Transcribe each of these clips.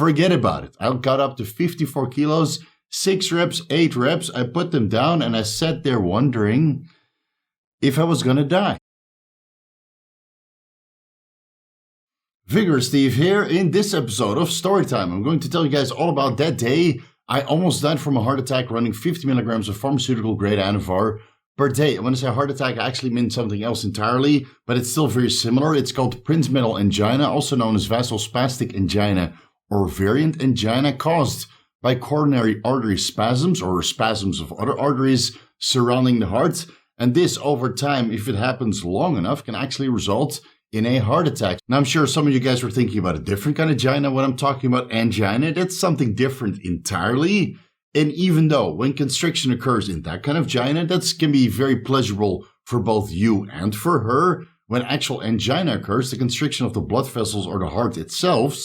Forget about it. I got up to 54 kilos, 6 reps, 8 reps. I put them down and I sat there wondering if I was going to die. Vigorous Steve here. In this episode of Storytime, I'm going to tell you guys all about that day I almost died from a heart attack running 50 milligrams of pharmaceutical grade Anavar per day. And when I say heart attack, I actually mean something else entirely, but it's still very similar. It's called prinzmetal angina, also known as vasospastic angina or variant angina, caused by coronary artery spasms or spasms of other arteries surrounding the heart. And this, over time, if it happens long enough, can actually result in a heart attack. Now, I'm sure some of you guys were thinking about a different kind of angina when I'm talking about angina. That's something different entirely. And even though when constriction occurs in that kind of angina, that can be very pleasurable for both you and for her. When actual angina occurs, the constriction of the blood vessels or the heart itself,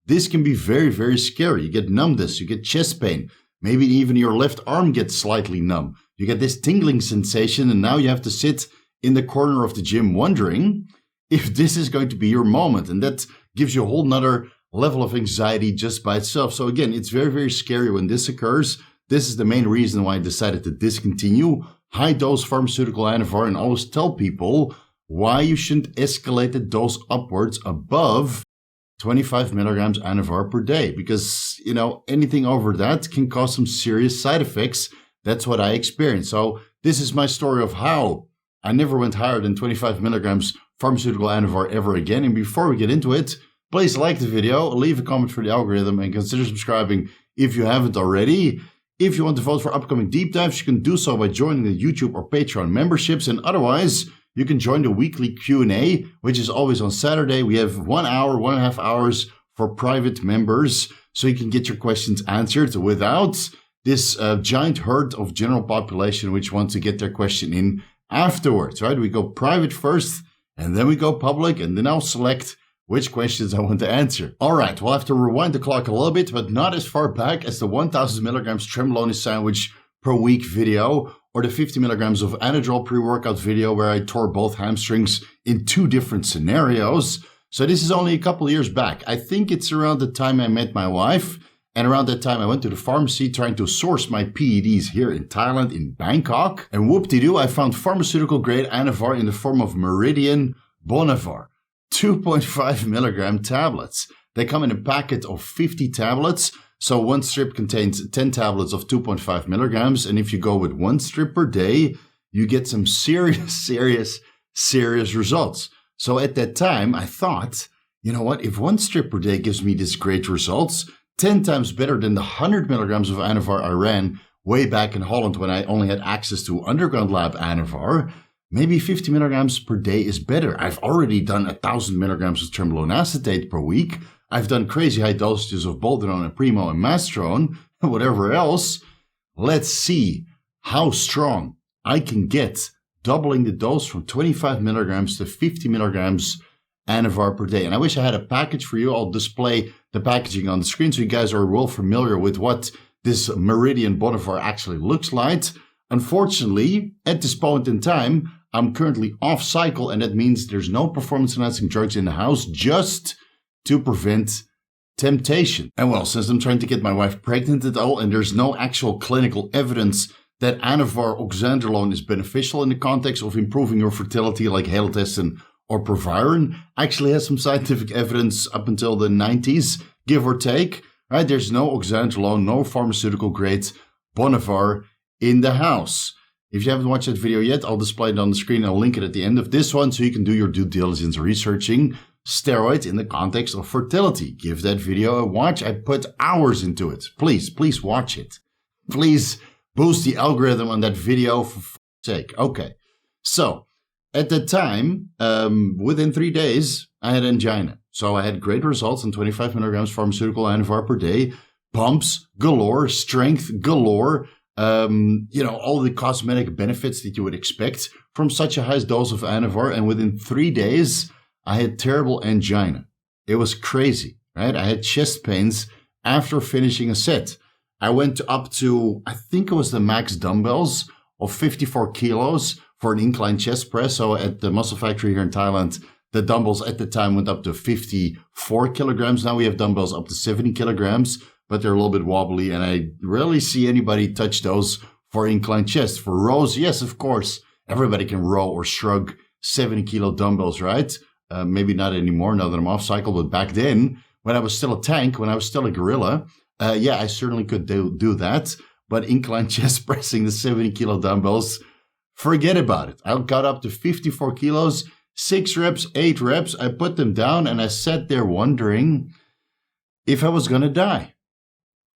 this can be very, very scary. You get numbness, you get chest pain. Maybe even your left arm gets slightly numb. You get this tingling sensation, and now you have to sit in the corner of the gym wondering if this is going to be your moment. And that gives you a whole nother level of anxiety just by itself. So again, it's very, very scary when this occurs. This is the main reason why I decided to discontinue high-dose pharmaceutical Anavar and always tell people why you shouldn't escalate the dose upwards above 25 milligrams Anavar per day. Because, anything over that can cause some serious side effects. That's what I experienced. So this is my story of how I never went higher than 25 milligrams pharmaceutical Anavar ever again. And before we get into it, please like the video, leave a comment for the algorithm, and consider subscribing if you haven't already. If you want to vote for upcoming deep dives, you can do so by joining the YouTube or Patreon memberships. And otherwise, you can join the weekly Q&A, which is always on Saturday. We have 1 hour, 1.5 hours for private members, so you can get your questions answered without this giant herd of general population which wants to get their question in afterwards, right? We go private first, and then we go public, and then I'll select which questions I want to answer. All right, we'll have to rewind the clock a little bit, but not as far back as the 1000 milligrams Trembolone sandwich per week video or the 50 milligrams of Anadrol pre-workout video where I tore both hamstrings in 2 different scenarios. So this is only a couple of years back. I think it's around the time I met my wife, and around that time I went to the pharmacy trying to source my PEDs here in Thailand, in Bangkok. And whoop-de-doo, I found pharmaceutical grade Anavar in the form of Meridian Bonavar, 2.5 milligram tablets. They come in a packet of 50 tablets. So one strip contains 10 tablets of 2.5 milligrams. And if you go with 1 strip per day, you get some serious results. So at that time, I thought, you know what? If 1 strip per day gives me these great results, 10 times better than the 100 milligrams of Anavar I ran way back in Holland when I only had access to underground lab Anavar, maybe 50 milligrams per day is better. I've already done 1,000 milligrams of trembolone acetate per week. I've done crazy high dosages of boldenone and primo and mastrone and whatever else. Let's see how strong I can get doubling the dose from 25 milligrams to 50 milligrams Anavar per day. And I wish I had a package for you. I'll display the packaging on the screen so you guys are well familiar with what this Meridian Bonavar actually looks like. Unfortunately, at this point in time, I'm currently off cycle, and that means there's no performance enhancing drugs in the house, just to prevent temptation. And well, since I'm trying to get my wife pregnant at all, and there's no actual clinical evidence that Anavar oxandrolone is beneficial in the context of improving your fertility like halotestin or proviron, actually has some scientific evidence up until the 90s, give or take, right? There's no oxandrolone, no pharmaceutical grade Bonavar in the house. If you haven't watched that video yet, I'll display it on the screen. I'll link it at the end of this one so you can do your due diligence researching steroids in the context of fertility. Give that video a watch. I put hours into it. Please watch it. Please boost the algorithm on that video for sake. Okay. So at that time, within 3 days, I had angina. So I had great results on 25 milligrams pharmaceutical Anavar per day, pumps galore, strength galore, all the cosmetic benefits that you would expect from such a high dose of Anavar. And within 3 days, I had terrible angina. It was crazy, right? I had chest pains after finishing a set. I went up to, I think it was the max dumbbells of 54 kilos for an incline chest press. So at the Muscle Factory here in Thailand, The dumbbells at the time went up to 54 kilograms. Now we have dumbbells up to 70 kilograms, but they're a little bit wobbly, and I rarely see anybody touch those for incline chest. For rows, yes, of course, everybody can row or shrug 70 kilo dumbbells, right? Maybe not anymore now that I'm off cycle, but back then, when I was still a tank, when I was still a gorilla, yeah, I certainly could do that. But incline chest pressing the 70 kilo dumbbells, forget about it. I got up to 54 kilos, 6 reps, 8 reps. I put them down and I sat there wondering if I was going to die.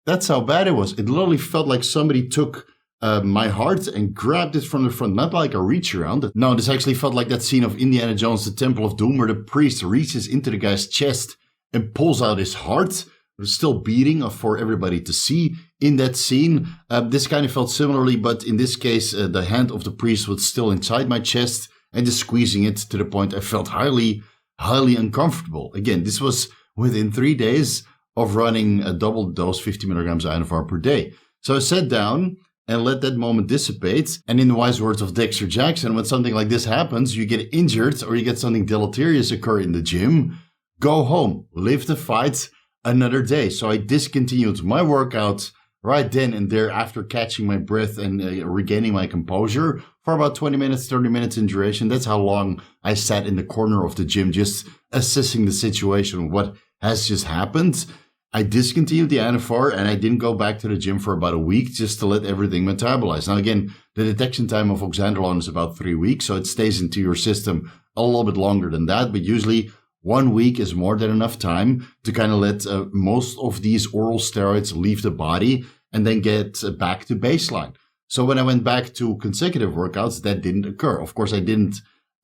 That's how bad it was. It literally felt like somebody took my heart and grabbed it from the front, not like a reach around. No, this actually felt like that scene of Indiana Jones, the Temple of Doom, where the priest reaches into the guy's chest and pulls out his heart. It's still beating for everybody to see in that scene. This kind of felt similarly, but in this case, the hand of the priest was still inside my chest and just squeezing it to the point I felt highly, highly uncomfortable. Again, this was within 3 days of running a double dose, 50 milligrams Anavar per day. So I sat down and let that moment dissipate. And in the wise words of Dexter Jackson, when something like this happens, you get injured or you get something deleterious occur in the gym, go home, live the fight another day. So I discontinued my workout right then and there after catching my breath and regaining my composure for about 20 minutes, 30 minutes in duration. That's how long I sat in the corner of the gym, just assessing the situation, what has just happened. I discontinued the Anavar and I didn't go back to the gym for about a week just to let everything metabolize. Now, again, the detection time of oxandrolone is about 3 weeks, so it stays into your system a little bit longer than that. But usually 1 week is more than enough time to kind of let most of these oral steroids leave the body and then get back to baseline. So when I went back to consecutive workouts, that didn't occur. Of course, I didn't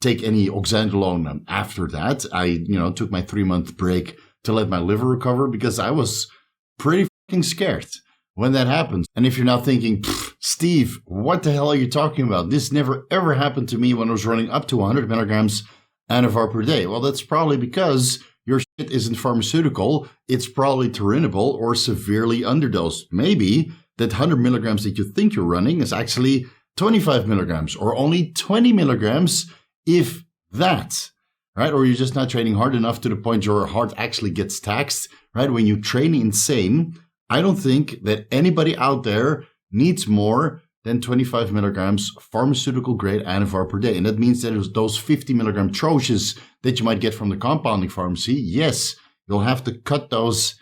take any oxandrolone after that. I, took my 3-month break to let my liver recover because I was pretty fucking scared when that happened. And if you're now thinking, Steve, what the hell are you talking about? This never ever happened to me when I was running up to 100 milligrams Anavar per day. Well, that's probably because your shit isn't pharmaceutical. It's probably turinable or severely underdosed. Maybe that 100 milligrams that you think you're running is actually 25 milligrams or only 20 milligrams, if that. Right? Or you're just not training hard enough to the point your heart actually gets taxed, right? When you train insane, I don't think that anybody out there needs more than 25 milligrams pharmaceutical grade Anavar per day. And that means that those 50 milligram troches that you might get from the compounding pharmacy, yes, you'll have to cut those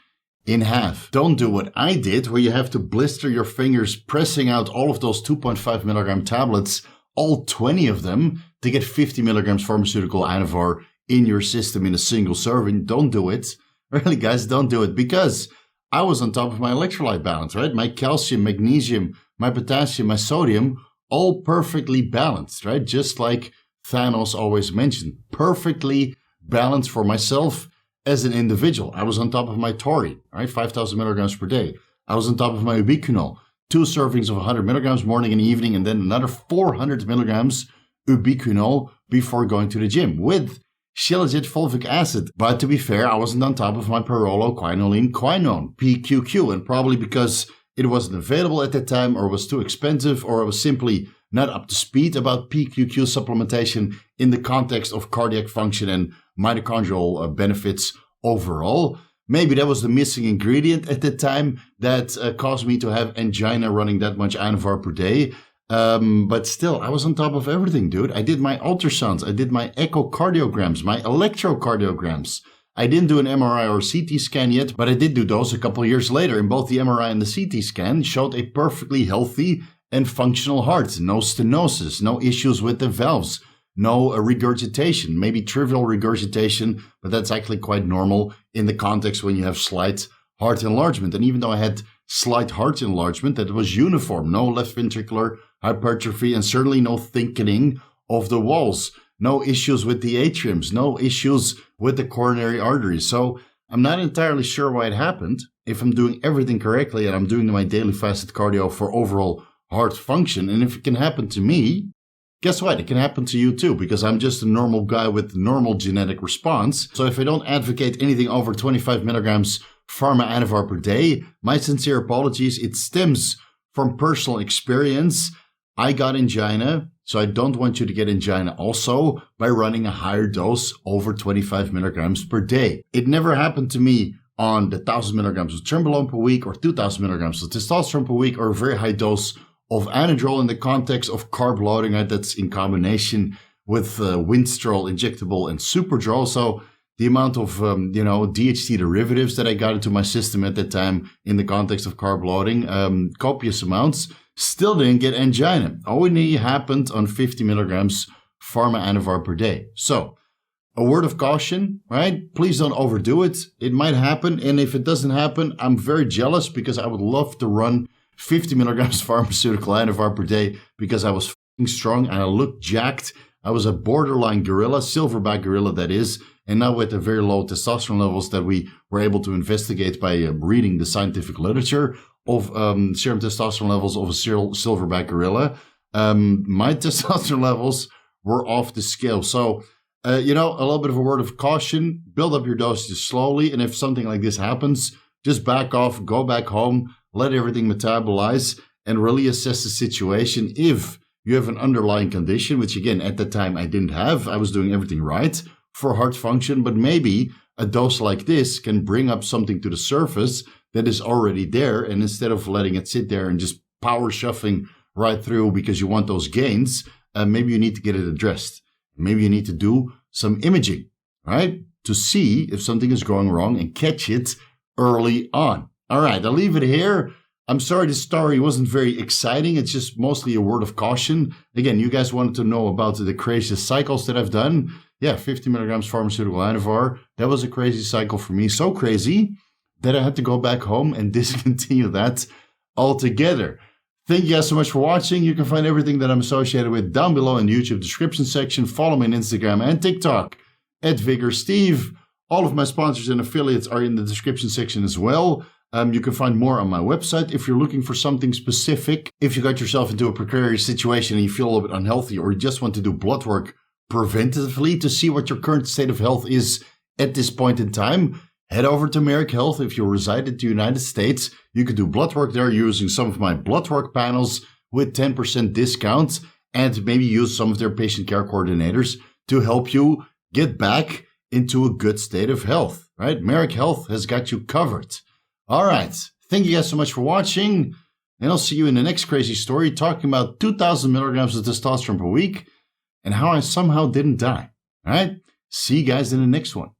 in half. Don't do what I did, where you have to blister your fingers pressing out all of those 2.5 milligram tablets, all 20 of them, to get 50 milligrams pharmaceutical Anavar in your system in a single serving. Don't do it. Really, guys, don't do it, because I was on top of my electrolyte balance, right? My calcium, magnesium, my potassium, my sodium, all perfectly balanced, right? Just like Thanos always mentioned, perfectly balanced for myself as an individual. I was on top of my taurine, right? 5,000 milligrams per day. I was on top of my ubiquinol, 2 servings of 100 milligrams morning and evening, and then another 400 milligrams ubiquinol before going to the gym with shilajit fulvic acid. But to be fair, I wasn't on top of my pyrroloquinoline quinone, PQQ, and probably because it wasn't available at that time, or was too expensive, or I was simply not up to speed about PQQ supplementation in the context of cardiac function and mitochondrial benefits overall. Maybe that was the missing ingredient at the time that caused me to have angina running that much Anavar per day. But still, I was on top of everything, dude. I did my ultrasounds, I did my echocardiograms, my electrocardiograms. I didn't do an MRI or CT scan yet, but I did do those a couple of years later. And both the MRI and the CT scan showed a perfectly healthy and functional heart. No stenosis, no issues with the valves, no regurgitation, maybe trivial regurgitation, but that's actually quite normal in the context when you have slight heart enlargement. And even though I had slight heart enlargement, that was uniform, no left ventricular hypertrophy, and certainly no thickening of the walls, no issues with the atriums, no issues with the coronary arteries. So I'm not entirely sure why it happened. If I'm doing everything correctly and I'm doing my daily fasted cardio for overall heart function, and if it can happen to me, guess what? It can happen to you too, because I'm just a normal guy with normal genetic response. So if I don't advocate anything over 25 milligrams Pharma Anavar per day, my sincere apologies. It stems from personal experience. I got angina So I don't want you to get angina also by running a higher dose over 25 milligrams per day. It never happened to me on the 1,000 milligrams of trenbolone per week or 2,000 milligrams of testosterone per week or a very high dose of anadrol in the context of carb loading. Right? That's in combination with Winstrol injectable and Superdrol. So the amount of, DHT derivatives that I got into my system at that time in the context of carb loading, copious amounts, still didn't get angina. Only happened on 50 milligrams Pharma Anavar per day. So a word of caution, right? Please don't overdo it. It might happen. And if it doesn't happen, I'm very jealous because I would love to run 50 milligrams Pharmaceutical Anavar per day because I was f***ing strong and I looked jacked. I was a borderline gorilla, silverback gorilla that is. And now with the very low testosterone levels that we were able to investigate by reading the scientific literature of serum testosterone levels of a silverback gorilla, my testosterone levels were off the scale. So, a little bit of a word of caution, build up your dosages slowly. And if something like this happens, just back off, go back home, let everything metabolize and really assess the situation. If you have an underlying condition, which again, at the time I didn't have, I was doing everything right for heart function, but maybe a dose like this can bring up something to the surface that is already there. And instead of letting it sit there and just power shuffling right through because you want those gains, maybe you need to get it addressed. Maybe you need to do some imaging, right? To see if something is going wrong and catch it early on. All right, I'll leave it here. I'm sorry this story wasn't very exciting. It's just mostly a word of caution. Again, you guys wanted to know about the craziest cycles that I've done. Yeah, 50 milligrams Pharmaceutical Anavar. That was a crazy cycle for me. So crazy that I had to go back home and discontinue that altogether. Thank you guys so much for watching. You can find everything that I'm associated with down below in the YouTube description section. Follow me on Instagram and TikTok at Vigorous Steve. All of my sponsors and affiliates are in the description section as well. You can find more on my website if you're looking for something specific. If you got yourself into a precarious situation and you feel a little bit unhealthy, or you just want to do blood work preventatively to see what your current state of health is at this point in time, head over to Merrick Health. If you reside in the United States, you can do blood work there using some of my blood work panels with 10% discount, and maybe use some of their patient care coordinators to help you get back into a good state of health, right? Merrick Health has got you covered. All right. Thank you guys so much for watching, and I'll see you in the next crazy story talking about 2,000 milligrams of testosterone per week and how I somehow didn't die. All right. See you guys in the next one.